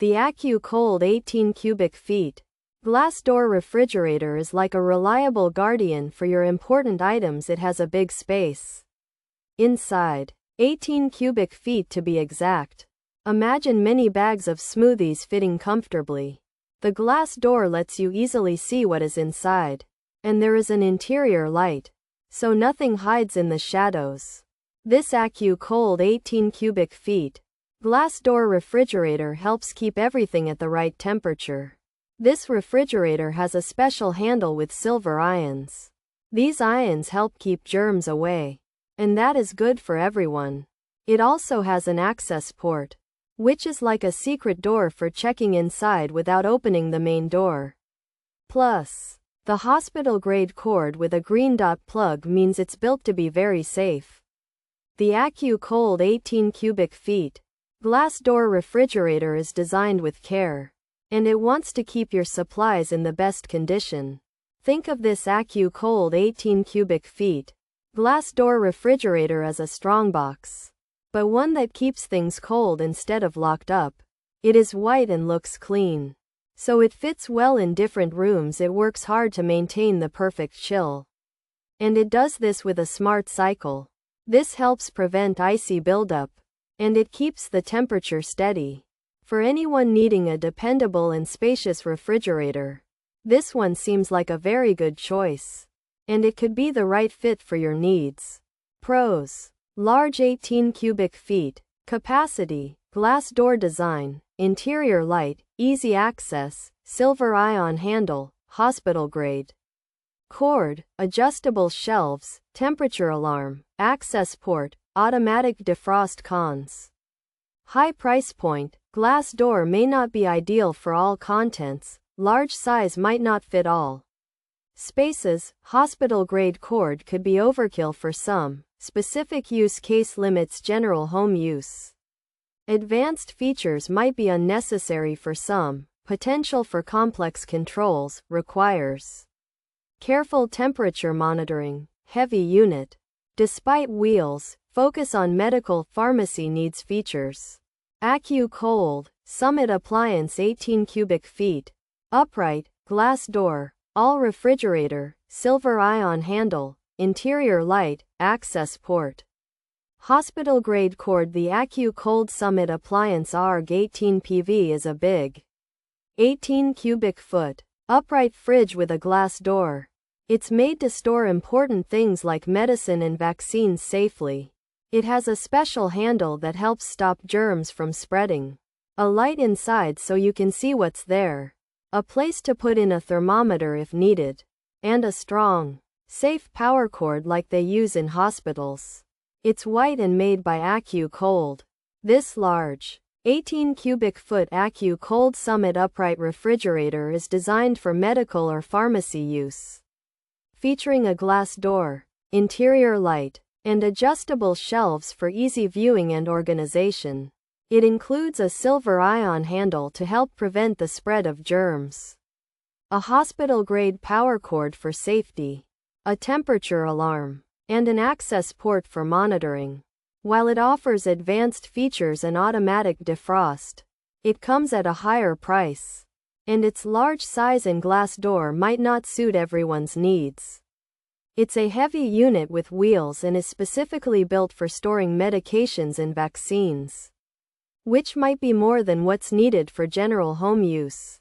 The ACCUCOLD 18 cubic feet glass door refrigerator is like a reliable guardian for your important items. It has a big space inside, 18 cubic feet to be exact. Imagine many bags of smoothies fitting comfortably. The glass door lets you easily see what is inside, and there is an interior light, so nothing hides in the shadows. This ACCUCOLD 18 cubic feet glass door refrigerator helps keep everything at the right temperature. This refrigerator has a special handle with silver ions. These ions help keep germs away, and that is good for everyone. It also has an access port, which is like a secret door for checking inside without opening the main door. Plus, the hospital-grade cord with a green dot plug means it's built to be very safe. The ACCUCOLD 18 cubic feet glass door refrigerator is designed with care, and it wants to keep your supplies in the best condition. Think of this ACCUCOLD 18 cubic feet glass door refrigerator as a strongbox, but one that keeps things cold instead of locked up. It is white and looks clean, so it fits well in different rooms. It works hard to maintain the perfect chill, and it does this with a smart cycle. This helps prevent icy buildup, and it keeps the temperature steady. For anyone needing a dependable and spacious refrigerator, this one seems like a very good choice, and it could be the right fit for your needs. Pros: large 18 cubic feet capacity, glass door design, interior light, easy access, silver ion handle, hospital grade. Cord, adjustable shelves, temperature alarm, access port, automatic defrost. Cons: high price point, glass door may not be ideal for all contents, large size might not fit all spaces, hospital grade cord could be overkill for some, specific use case limits general home use. Advanced features might be unnecessary for some, potential for complex controls, requires careful temperature monitoring, heavy unit. Despite wheels, focus on medical pharmacy needs features. ACCUCOLD Summit Appliance 18 cubic feet upright, glass door, all refrigerator, silver ion handle, interior light, access port. Hospital grade cord. The ACCUCOLD Summit Appliance ARG 18 PV is a big 18 cubic foot upright fridge with a glass door. It's made to store important things like medicine and vaccines safely. It has a special handle that helps stop germs from spreading. A light inside so you can see what's there. A place to put in a thermometer if needed. And a strong, safe power cord like they use in hospitals. It's white and made by ACCUCOLD. This large 18 cubic foot ACCUCOLD Summit upright refrigerator is designed for medical or pharmacy use. Featuring a glass door, interior light, and adjustable shelves for easy viewing and organization. It includes a silver ion handle to help prevent the spread of germs, a hospital-grade power cord for safety, a temperature alarm, and an access port for monitoring. While it offers advanced features and automatic defrost, it comes at a higher price, and its large size and glass door might not suit everyone's needs. It's a heavy unit with wheels and is specifically built for storing medications and vaccines, which might be more than what's needed for general home use.